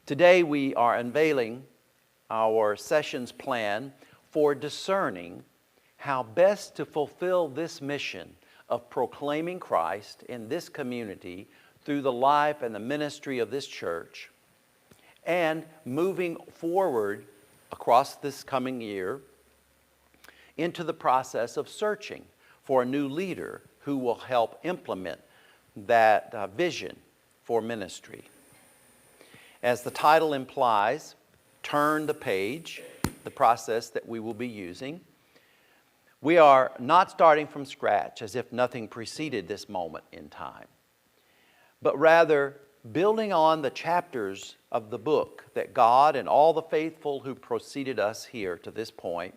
Today we are unveiling our sessions plan for discerning how best to fulfill this mission of proclaiming Christ in this community through the life and the ministry of this church, and moving forward across this coming year into the process of searching for a new leader who will help implement that vision for ministry. As the title implies, turn the page, the process that we will be using. We are not starting from scratch as if nothing preceded this moment in time, but rather building on the chapters of the book that God and all the faithful who preceded us here to this point,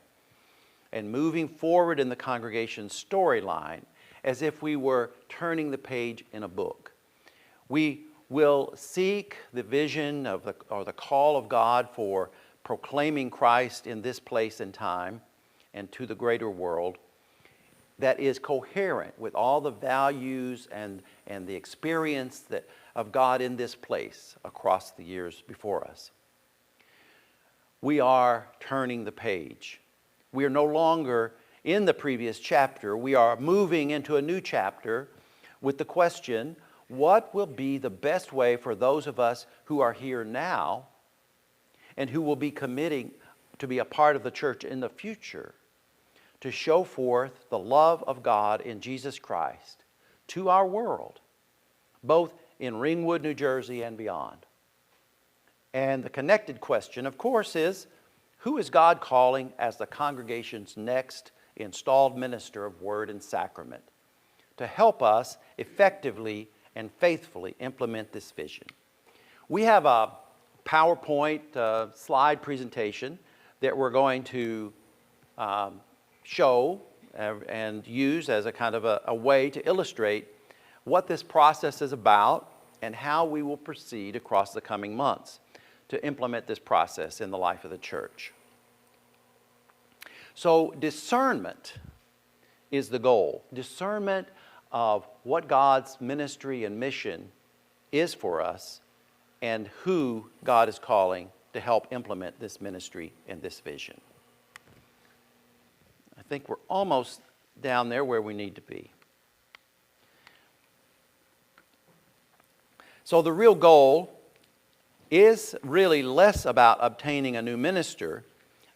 and moving forward in the congregation's storyline as if we were turning the page in a book. We will seek the vision of the call of God for proclaiming Christ in this place and time and to the greater world that is coherent with all the values and the experience of God in this place across the years before us. We are turning the page. We are no longer in the previous chapter. We are moving into a new chapter with the question, what will be the best way for those of us who are here now and who will be committing to be a part of the church in the future to show forth the love of God in Jesus Christ to our world, both in Ringwood, New Jersey and beyond? And the connected question, of course, is who is God calling as the congregation's next installed minister of word and sacrament to help us effectively and faithfully implement this vision? We have a PowerPoint slide presentation that we're going to show and use as a kind of a way to illustrate what this process is about and how we will proceed across the coming months to implement this process in the life of the church. So discernment is the goal. Discernment of what God's ministry and mission is for us and who God is calling to help implement this ministry and this vision. I think we're almost down there where we need to be. So the real goal is really less about obtaining a new minister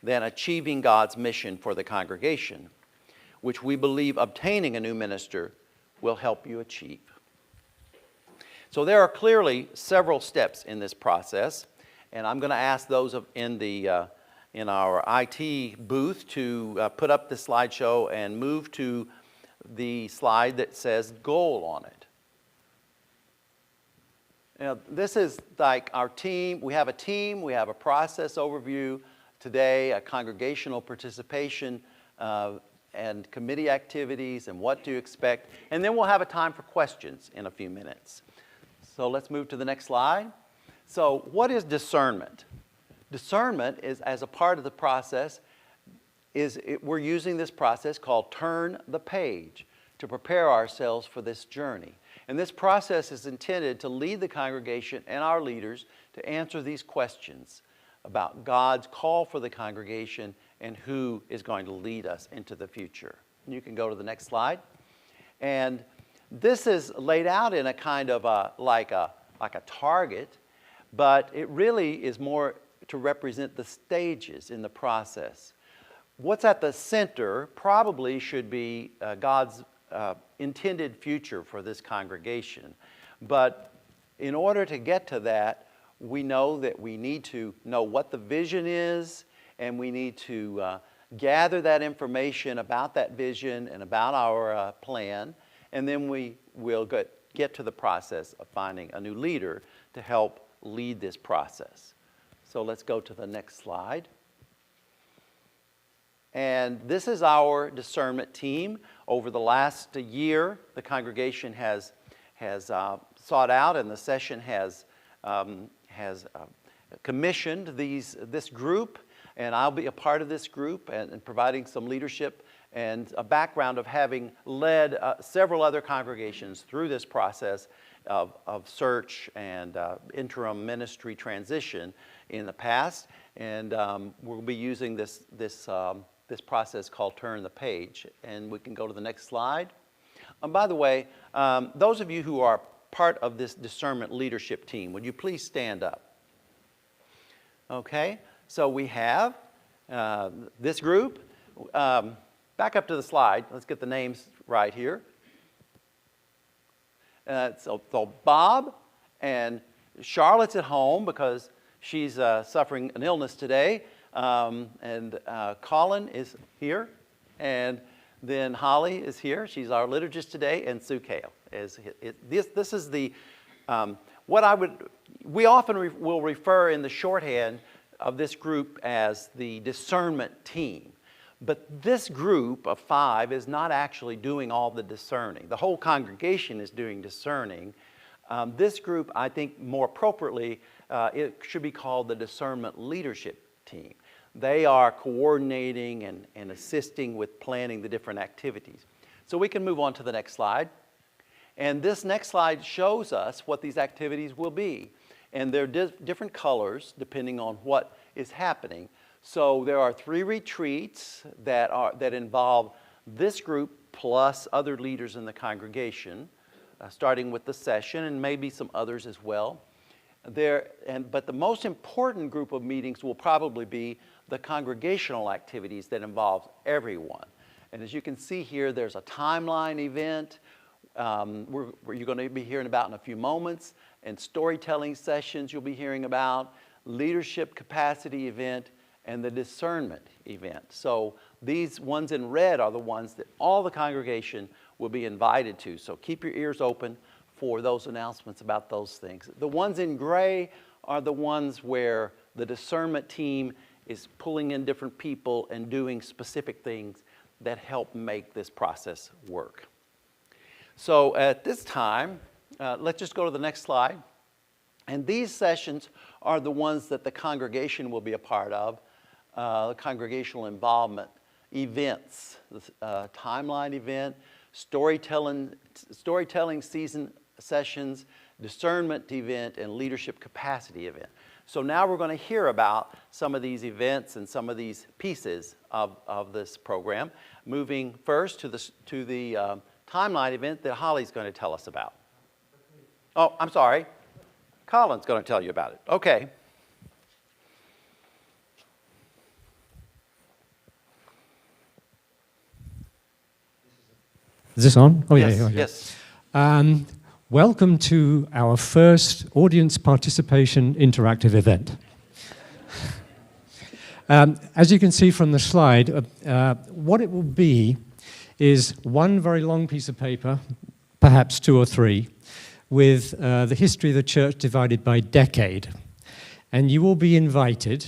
than achieving God's mission for the congregation, which we believe obtaining a new minister will help you achieve. So there are clearly several steps in this process, and I'm going to ask those in our IT booth to put up the slideshow and move to the slide that says goal on it. Now, this is like our team. We have a team, we have a process overview today, a congregational participation and committee activities and what to expect. And then we'll have a time for questions in a few minutes. So let's move to the next slide. So what is discernment? Discernment is, as a part of the process, we're using this process called turn the page to prepare ourselves for this journey. And this process is intended to lead the congregation and our leaders to answer these questions about God's call for the congregation and who is going to lead us into the future. You can go to the next slide. And this is laid out in a kind of like a target, but it really is more to represent the stages in the process. What's at the center probably should be God's intended future for this congregation. But in order to get to that, we know that we need to know what the vision is, and we need to gather that information about that vision and about our plan, and then we will get to the process of finding a new leader to help lead this process. So let's go to the next slide. And this is our discernment team. Over the last year, the congregation has sought out, and the session has commissioned this group, and I'll be a part of this group and providing some leadership and a background of having led several other congregations through this process of search and interim ministry transition in the past, and we'll be using this process called Turn the Page. And we can go to the next slide. By the way, those of you who are part of this discernment leadership team, would you please stand up? Okay, so we have this group. Back up to the slide. Let's get the names right here. So Bob and Charlotte's at home because she's suffering an illness today. And Colin is here. And then Holly is here. She's our liturgist today. And Sue Kale is this is the we often will refer in the shorthand of this group as the discernment team. But this group of 5 is not actually doing all the discerning. The whole congregation is doing discerning. This group, I think more appropriately, it should be called the discernment leadership team. They are coordinating and assisting with planning the different activities. So we can move on to the next slide. And this next slide shows us what these activities will be. And they're different colors depending on what is happening. So there are 3 retreats that involve this group plus other leaders in the congregation, starting with the session and maybe some others as well. But the most important group of meetings will probably be the congregational activities that involve everyone. And as you can see here, there's a timeline event you're going to be hearing about in a few moments, and storytelling sessions you'll be hearing about, leadership capacity event, and the discernment event. So these ones in red are the ones that all the congregation will be invited to. So keep your ears open for those announcements about those things. The ones in gray are the ones where the discernment team is pulling in different people and doing specific things that help make this process work. So at this time, let's just go to the next slide. And these sessions are the ones that the congregation will be a part of. Congregational involvement events, timeline event, storytelling season sessions, discernment event, and leadership capacity event. So now we're going to hear about some of these events and some of these pieces of this program. Moving first to the timeline event that Holly's going to tell us about. Oh, I'm sorry. Colin's going to tell you about it. Okay. Is this on? Oh, yes, yeah. Yes. Welcome to our first audience participation interactive event. As you can see from the slide, what it will be is one very long piece of paper, perhaps 2 or 3, with the history of the church divided by decade. And you will be invited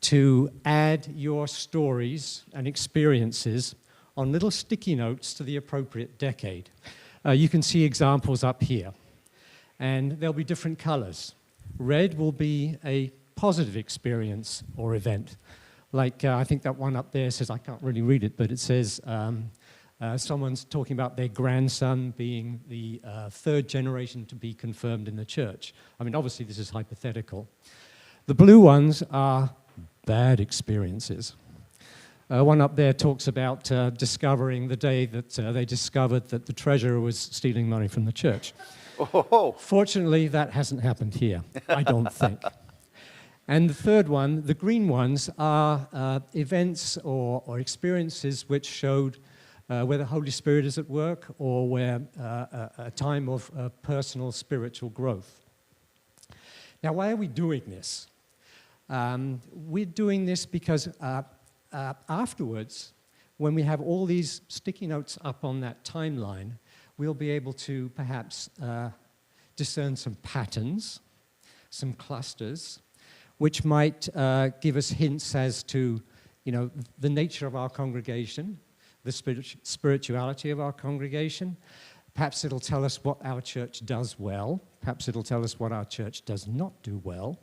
to add your stories and experiences on little sticky notes to the appropriate decade. You can see examples up here. And there'll be different colors. Red will be a positive experience or event. Like, I think that one up there says, I can't really read it, but it says someone's talking about their grandson being the 3rd generation to be confirmed in the church. I mean, obviously this is hypothetical. The blue ones are bad experiences. One up there talks about discovering the day that they discovered that the treasurer was stealing money from the church. Oh. Fortunately, that hasn't happened here, I don't think. And the third one, the green ones, are events or experiences which showed where the Holy Spirit is at work or where a time of personal spiritual growth. Now, why are we doing this? We're doing this because afterwards, when we have all these sticky notes up on that timeline, we'll be able to perhaps discern some patterns, some clusters, which might give us hints as to, the nature of our congregation, the spirituality of our congregation. Perhaps it'll tell us what our church does well. Perhaps it'll tell us what our church does not do well.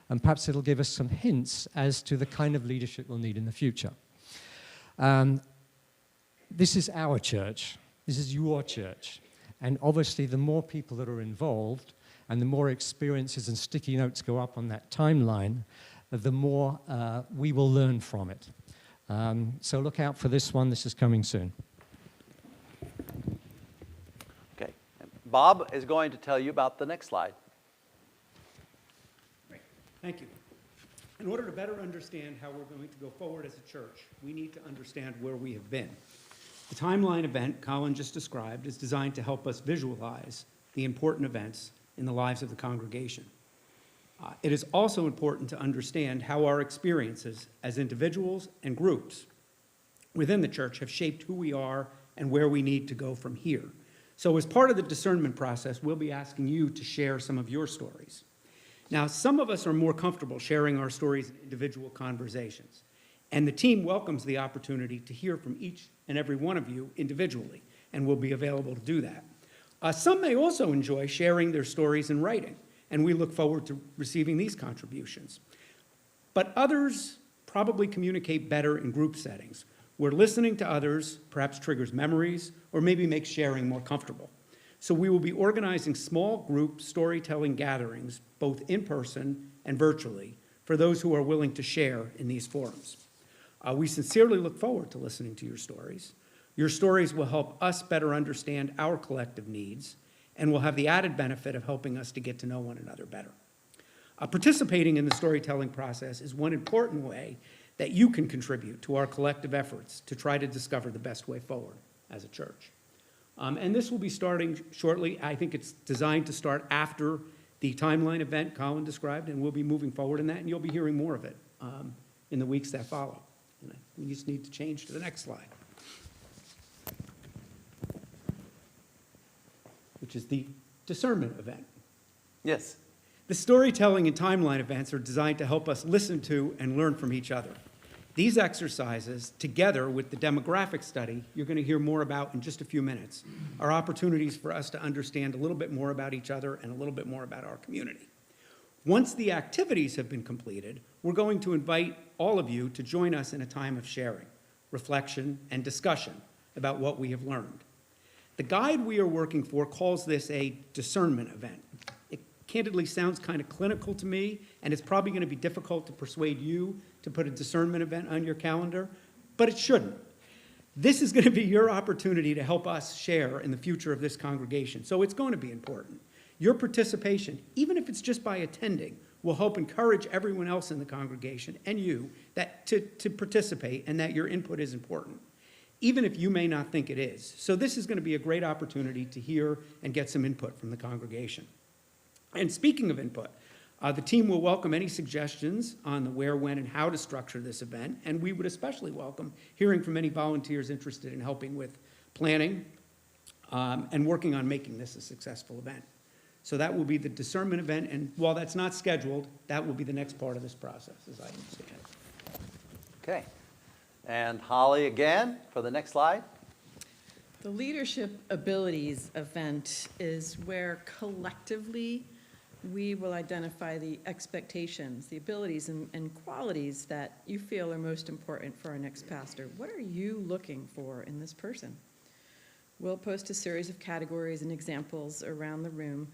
And perhaps it'll give us some hints as to the kind of leadership we'll need in the future. This is our church. This is your church. And obviously, the more people that are involved and the more experiences and sticky notes go up on that timeline, the more we will learn from it. So look out for this one. This is coming soon. Okay. Bob is going to tell you about the next slide. Great. Thank you. In order to better understand how we're going to go forward as a church, we need to understand where we have been. The timeline event Colin just described is designed to help us visualize the important events in the lives of the congregation. It is also important to understand how our experiences as individuals and groups within the church have shaped who we are and where we need to go from here. So as part of the discernment process, we'll be asking you to share some of your stories. Now, some of us are more comfortable sharing our stories in individual conversations, and the team welcomes the opportunity to hear from each and every one of you individually, and will be available to do that. Some may also enjoy sharing their stories in writing, and we look forward to receiving these contributions. But others probably communicate better in group settings, where listening to others perhaps triggers memories or maybe makes sharing more comfortable. So we will be organizing small group storytelling gatherings, both in person and virtually, for those who are willing to share in these forums. We sincerely look forward to listening to your stories. Your stories will help us better understand our collective needs and will have the added benefit of helping us to get to know one another better. Participating in the storytelling process is one important way that you can contribute to our collective efforts to try to discover the best way forward as a church. And this will be starting shortly. I think it's designed to start after the timeline event Colin described, and we'll be moving forward in that, and you'll be hearing more of it in the weeks that follow. And we just need to change to the next slide, which is the discernment event. Yes. The storytelling and timeline events are designed to help us listen to and learn from each other. These exercises, together with the demographic study you're going to hear more about in just a few minutes, are opportunities for us to understand a little bit more about each other and a little bit more about our community. Once the activities have been completed, we're going to invite all of you to join us in a time of sharing, reflection, and discussion about what we have learned. The guide we are working for calls this a discernment event. It candidly sounds kind of clinical to me, and it's probably going to be difficult to persuade you to put a discernment event on your calendar, but it shouldn't. This is going to be your opportunity to help us share in the future of this congregation, so it's going to be important. Your participation, even if it's just by attending, will help encourage everyone else in the congregation and you to participate, and that your input is important, even if you may not think it is. So this is going to be a great opportunity to hear and get some input from the congregation. And speaking of input, the team will welcome any suggestions on the where, when, and how to structure this event, and we would especially welcome hearing from any volunteers interested in helping with planning and working on making this a successful event. So that will be the discernment event, and while that's not scheduled, that will be the next part of this process, as I understand it. Okay. And Holly again for the next slide. The Leadership Abilities event is where collectively we will identify the expectations, the abilities, and qualities that you feel are most important for our next pastor. What are you looking for in this person? We'll post a series of categories and examples around the room,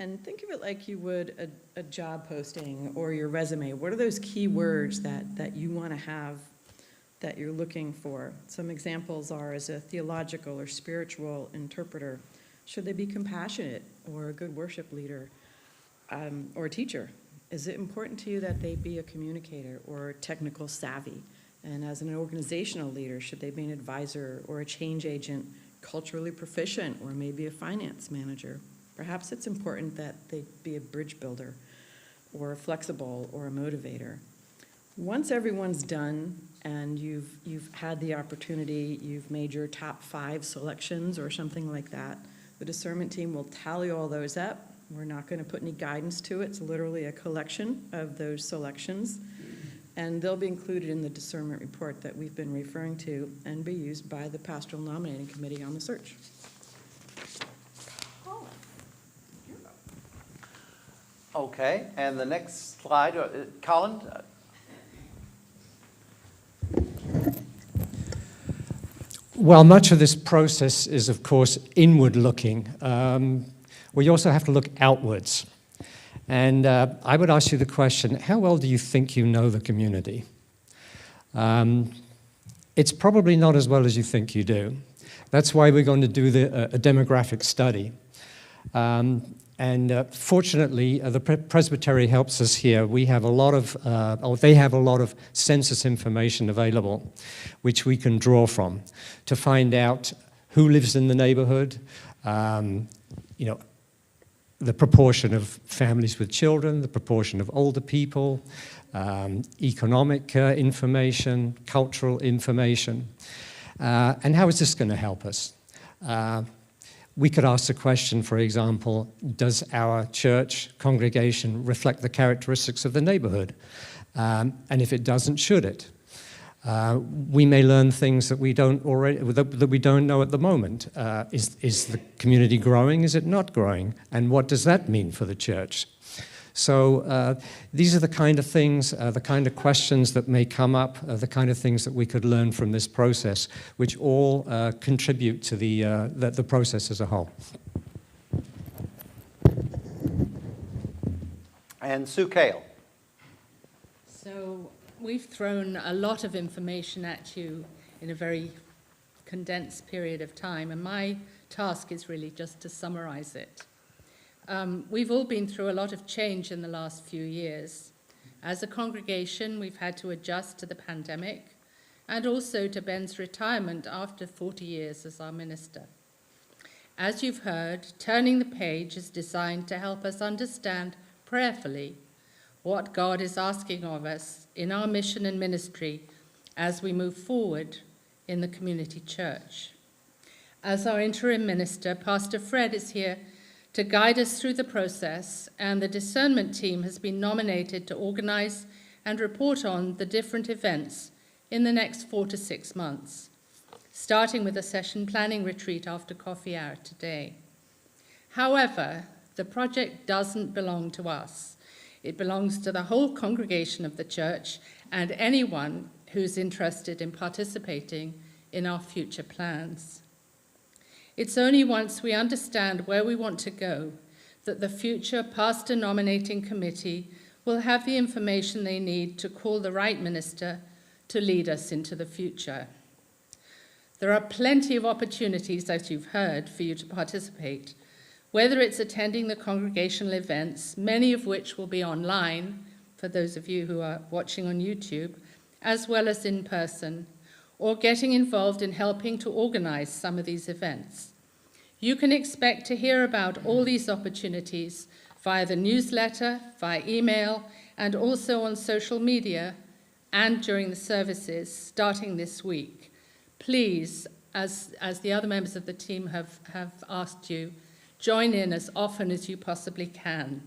and think of it like you would a job posting or your resume. What are those key words that you want to have, that you're looking for? Some examples are as a theological or spiritual interpreter. Should they be compassionate or a good worship leader or a teacher? Is it important to you that they be a communicator or technical savvy? And as an organizational leader, should they be an advisor or a change agent, culturally proficient, or maybe a finance manager? Perhaps it's important that they be a bridge builder or flexible or a motivator. Once everyone's done and you've had the opportunity, you've made your top 5 selections or something like that, the discernment team will tally all those up. We're not going to put any guidance to it. It's literally a collection of those selections, and they'll be included in the discernment report that we've been referring to and be used by the pastoral nominating committee on the search. Okay, and the next slide, Well, much of this process is, of course, inward looking. We also have to look outwards. And I would ask you the question, how well do you think you know the community? It's probably not as well as you think you do. That's why we're going to do a demographic study. Fortunately, the Presbytery helps us here. We have a lot of, they have a lot of census information available, which we can draw from to find out who lives in the neighborhood, you know, the proportion of families with children, the proportion of older people, economic information, cultural information. And how is this going to help us? We could ask the question, for example, does our church congregation reflect the characteristics of the neighborhood? And if it doesn't, should it? We may learn things that we don't know at the moment. Is the community growing? Is it not growing? And what does that mean for the church? So these are the kind of things, the kind of questions that may come up, the kind of things that we could learn from this process, which all contribute to the process as a whole. And Sue Cale. So we've thrown a lot of information at you in a very condensed period of time, and my task is really just to summarize it. We've all been through a lot of change in the last few years. As a congregation, we've had to adjust to the pandemic and also to Ben's retirement after 40 years as our minister. As you've heard, Turning the Page is designed to help us understand prayerfully what God is asking of us in our mission and ministry as we move forward in the community church. As our interim minister, Pastor Fred is here to guide us through the process, and the Discernment Team has been nominated to organize and report on the different events in the next 4 to 6 months, starting with a session planning retreat after coffee hour today. However, the project doesn't belong to us. It belongs to the whole congregation of the church and anyone who's interested in participating in our future plans. It's only once we understand where we want to go that the future pastor nominating committee will have the information they need to call the right minister to lead us into the future. There are plenty of opportunities, as you've heard, for you to participate, whether it's attending the congregational events, many of which will be online, for those of you who are watching on YouTube, as well as in person, or getting involved in helping to organize some of these events. You can expect to hear about all these opportunities via the newsletter, via email, and also on social media and during the services starting this week. Please, as the other members of the team have asked you, join in as often as you possibly can.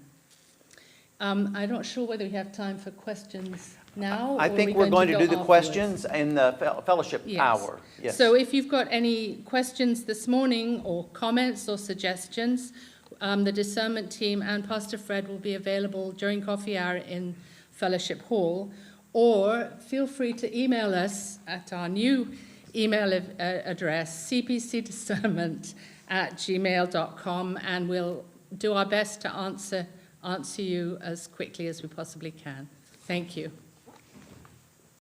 I'm not sure whether we have time for questions now. I think we're going to do the questions in the fellowship hour. Yes. So if you've got any questions this morning or comments or suggestions, the Discernment Team and Pastor Fred will be available during coffee hour in Fellowship Hall, or feel free to email us at our new email address, cpcdiscernment@gmail.com, and we'll do our best to answer you as quickly as we possibly can. Thank you.